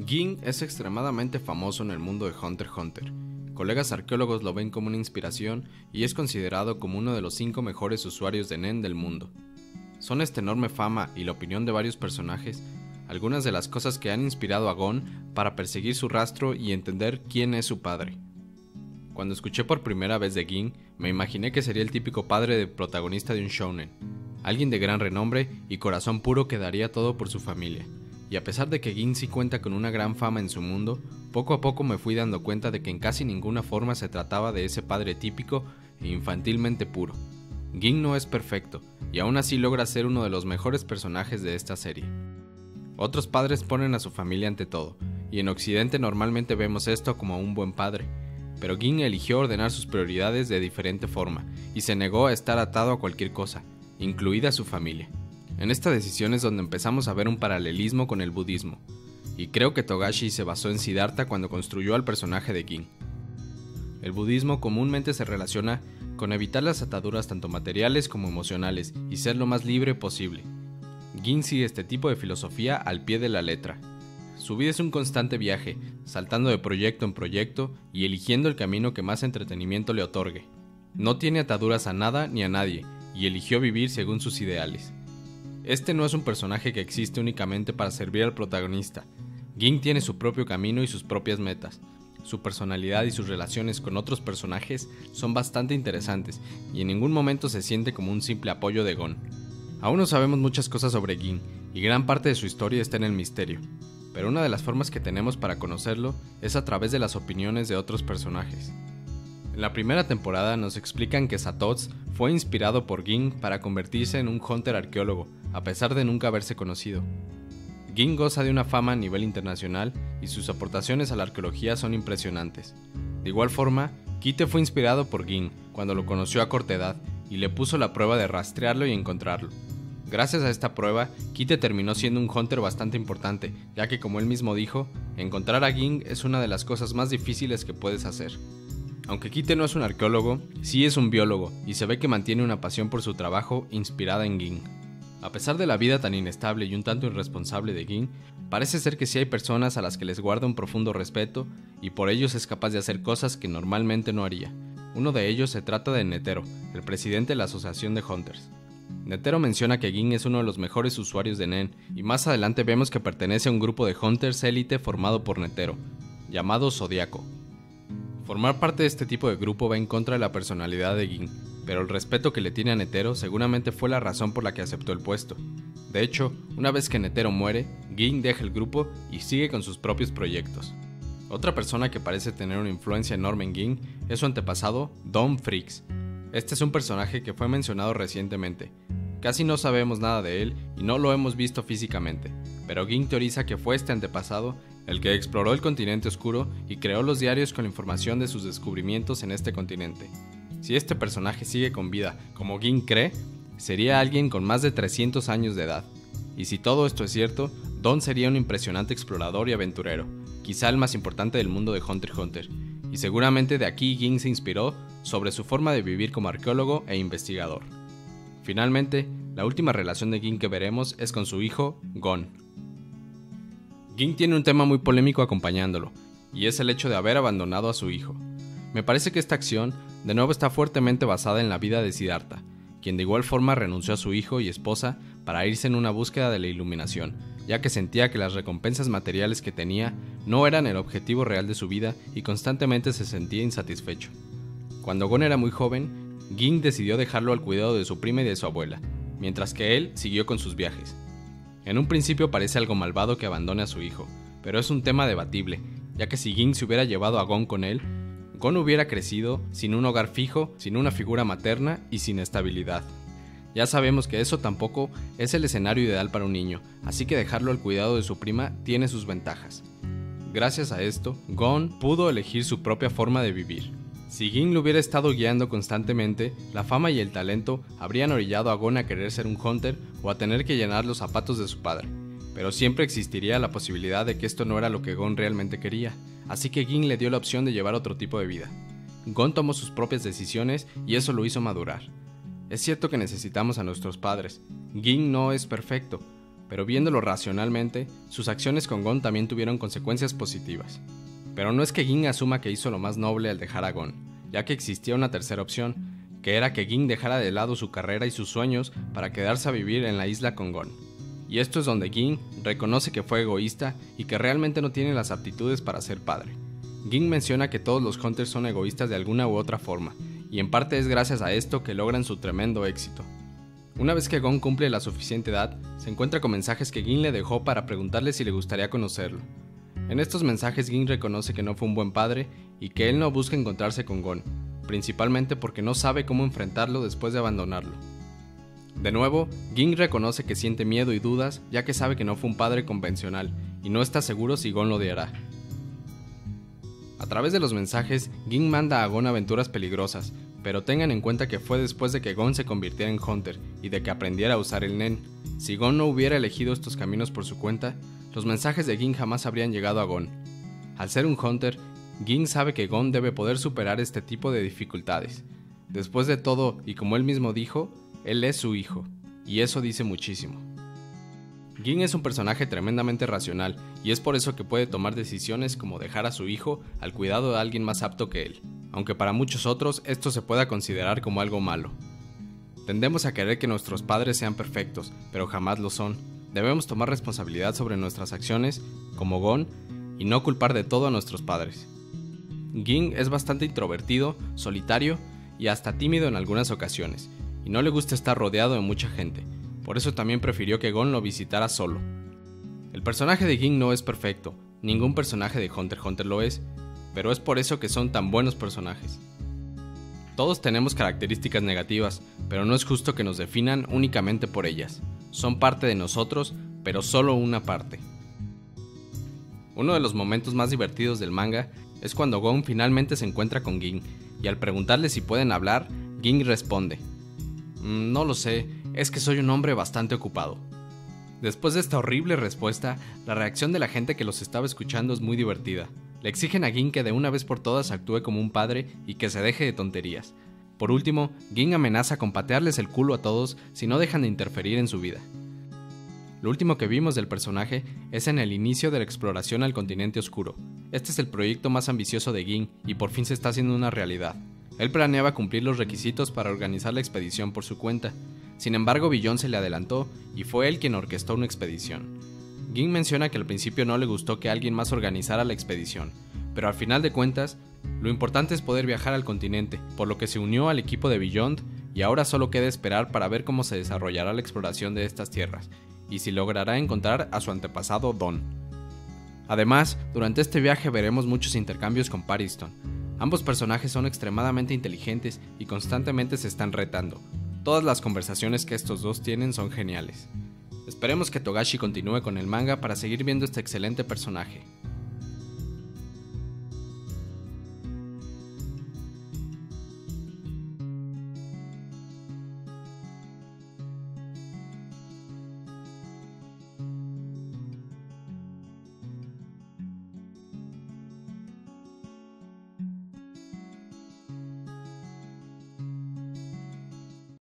Ging es extremadamente famoso en el mundo de Hunter x Hunter. Colegas arqueólogos lo ven como una inspiración y es considerado como uno de los 5 mejores usuarios de Nen del mundo. Son esta enorme fama y la opinión de varios personajes algunas de las cosas que han inspirado a Gon para perseguir su rastro y entender quién es su padre. Cuando escuché por primera vez de Ging, me imaginé que sería el típico padre del protagonista de un shounen, alguien de gran renombre y corazón puro que daría todo por su familia. Y a pesar de que Ging sí cuenta con una gran fama en su mundo, poco a poco me fui dando cuenta de que en casi ninguna forma se trataba de ese padre típico e infantilmente puro. Ging no es perfecto, y aún así logra ser uno de los mejores personajes de esta serie. Otros padres ponen a su familia ante todo, y en Occidente normalmente vemos esto como un buen padre, pero Ging eligió ordenar sus prioridades de diferente forma, y se negó a estar atado a cualquier cosa, incluida su familia. En esta decisión es donde empezamos a ver un paralelismo con el budismo, y creo que Togashi se basó en Siddhartha cuando construyó al personaje de Ging. El budismo comúnmente se relaciona con evitar las ataduras tanto materiales como emocionales y ser lo más libre posible. Ging sigue este tipo de filosofía al pie de la letra. Su vida es un constante viaje, saltando de proyecto en proyecto y eligiendo el camino que más entretenimiento le otorgue. No tiene ataduras a nada ni a nadie, y eligió vivir según sus ideales. Este no es un personaje que existe únicamente para servir al protagonista. Ging tiene su propio camino y sus propias metas. Su personalidad y sus relaciones con otros personajes son bastante interesantes, y en ningún momento se siente como un simple apoyo de Gon. Aún no sabemos muchas cosas sobre Ging, y gran parte de su historia está en el misterio, pero una de las formas que tenemos para conocerlo es a través de las opiniones de otros personajes. En la primera temporada nos explican que Satoz fue inspirado por Ging para convertirse en un hunter arqueólogo, a pesar de nunca haberse conocido. Ging goza de una fama a nivel internacional y sus aportaciones a la arqueología son impresionantes. De igual forma, Kite fue inspirado por Ging cuando lo conoció a corta edad y le puso la prueba de rastrearlo y encontrarlo. Gracias a esta prueba, Kite terminó siendo un hunter bastante importante, ya que como él mismo dijo, encontrar a Ging es una de las cosas más difíciles que puedes hacer. Aunque Kite no es un arqueólogo, sí es un biólogo y se ve que mantiene una pasión por su trabajo inspirada en Ging. A pesar de la vida tan inestable y un tanto irresponsable de Ging, parece ser que sí hay personas a las que les guarda un profundo respeto y por ellos es capaz de hacer cosas que normalmente no haría. Uno de ellos se trata de Netero, el presidente de la Asociación de Hunters. Netero menciona que Ging es uno de los mejores usuarios de Nen y más adelante vemos que pertenece a un grupo de Hunters élite formado por Netero, llamado Zodiaco. Formar parte de este tipo de grupo va en contra de la personalidad de Ging, pero el respeto que le tiene a Netero seguramente fue la razón por la que aceptó el puesto. De hecho, una vez que Netero muere, Ging deja el grupo y sigue con sus propios proyectos. Otra persona que parece tener una influencia enorme en Ging es su antepasado, Dom Fricks. Este es un personaje que fue mencionado recientemente. Casi no sabemos nada de él y no lo hemos visto físicamente, pero Ging teoriza que fue este antepasado el que exploró el continente oscuro y creó los diarios con la información de sus descubrimientos en este continente. Si este personaje sigue con vida, como Ging cree, sería alguien con más de 300 años de edad. Y si todo esto es cierto, Don sería un impresionante explorador y aventurero, quizá el más importante del mundo de Hunter x Hunter, y seguramente de aquí Ging se inspiró sobre su forma de vivir como arqueólogo e investigador. Finalmente, la última relación de Ging que veremos es con su hijo, Gon. Ging tiene un tema muy polémico acompañándolo, y es el hecho de haber abandonado a su hijo. Me parece que esta acción de nuevo está fuertemente basada en la vida de Siddhartha, quien de igual forma renunció a su hijo y esposa para irse en una búsqueda de la iluminación, ya que sentía que las recompensas materiales que tenía no eran el objetivo real de su vida y constantemente se sentía insatisfecho. Cuando Gon era muy joven, Ging decidió dejarlo al cuidado de su prima y de su abuela, mientras que él siguió con sus viajes. En un principio parece algo malvado que abandone a su hijo, pero es un tema debatible, ya que si Ging se hubiera llevado a Gon con él, Gon hubiera crecido sin un hogar fijo, sin una figura materna y sin estabilidad. Ya sabemos que eso tampoco es el escenario ideal para un niño, así que dejarlo al cuidado de su prima tiene sus ventajas. Gracias a esto, Gon pudo elegir su propia forma de vivir. Si Ging lo hubiera estado guiando constantemente, la fama y el talento habrían orillado a Gon a querer ser un hunter o a tener que llenar los zapatos de su padre, pero siempre existiría la posibilidad de que esto no era lo que Gon realmente quería, así que Ging le dio la opción de llevar otro tipo de vida. Gon tomó sus propias decisiones y eso lo hizo madurar. Es cierto que necesitamos a nuestros padres. Ging no es perfecto, pero viéndolo racionalmente, sus acciones con Gon también tuvieron consecuencias positivas. Pero no es que Ging asuma que hizo lo más noble al dejar a Gon, ya que existía una tercera opción, que era que Ging dejara de lado su carrera y sus sueños para quedarse a vivir en la isla con Gon. Y esto es donde Ging reconoce que fue egoísta y que realmente no tiene las aptitudes para ser padre. Ging menciona que todos los Hunters son egoístas de alguna u otra forma, y en parte es gracias a esto que logran su tremendo éxito. Una vez que Gon cumple la suficiente edad, se encuentra con mensajes que Ging le dejó para preguntarle si le gustaría conocerlo. En estos mensajes Ging reconoce que no fue un buen padre y que él no busca encontrarse con Gon, principalmente porque no sabe cómo enfrentarlo después de abandonarlo. De nuevo, Ging reconoce que siente miedo y dudas ya que sabe que no fue un padre convencional y no está seguro si Gon lo odiará. A través de los mensajes, Ging manda a Gon aventuras peligrosas, pero tengan en cuenta que fue después de que Gon se convirtiera en Hunter y de que aprendiera a usar el Nen. Si Gon no hubiera elegido estos caminos por su cuenta, los mensajes de Ging jamás habrían llegado a Gon. Al ser un Hunter, Ging sabe que Gon debe poder superar este tipo de dificultades. Después de todo, y como él mismo dijo, él es su hijo, y eso dice muchísimo. Ging es un personaje tremendamente racional, y es por eso que puede tomar decisiones como dejar a su hijo al cuidado de alguien más apto que él, aunque para muchos otros esto se pueda considerar como algo malo. Tendemos a querer que nuestros padres sean perfectos, pero jamás lo son. Debemos tomar responsabilidad sobre nuestras acciones, como Gon, y no culpar de todo a nuestros padres. Ging es bastante introvertido, solitario y hasta tímido en algunas ocasiones, y no le gusta estar rodeado de mucha gente, por eso también prefirió que Gon lo visitara solo. El personaje de Ging no es perfecto, ningún personaje de Hunter x Hunter lo es, pero es por eso que son tan buenos personajes. Todos tenemos características negativas, pero no es justo que nos definan únicamente por ellas. Son parte de nosotros, pero solo una parte. Uno de los momentos más divertidos del manga es cuando Gon finalmente se encuentra con Ging, y al preguntarle si pueden hablar, Ging responde: no lo sé, es que soy un hombre bastante ocupado. Después de esta horrible respuesta, la reacción de la gente que los estaba escuchando es muy divertida. Le exigen a Ging que de una vez por todas actúe como un padre y que se deje de tonterías. Por último, Ging amenaza con patearles el culo a todos si no dejan de interferir en su vida. Lo último que vimos del personaje es en el inicio de la exploración al continente oscuro. Este es el proyecto más ambicioso de Ging y por fin se está haciendo una realidad. Él planeaba cumplir los requisitos para organizar la expedición por su cuenta. Sin embargo, Billón se le adelantó y fue él quien orquestó una expedición. Ging menciona que al principio no le gustó que alguien más organizara la expedición, pero al final de cuentas, lo importante es poder viajar al continente, por lo que se unió al equipo de Beyond y ahora solo queda esperar para ver cómo se desarrollará la exploración de estas tierras, y si logrará encontrar a su antepasado Don. Además, durante este viaje veremos muchos intercambios con Pariston. Ambos personajes son extremadamente inteligentes y constantemente se están retando. Todas las conversaciones que estos dos tienen son geniales. Esperemos que Togashi continúe con el manga para seguir viendo este excelente personaje.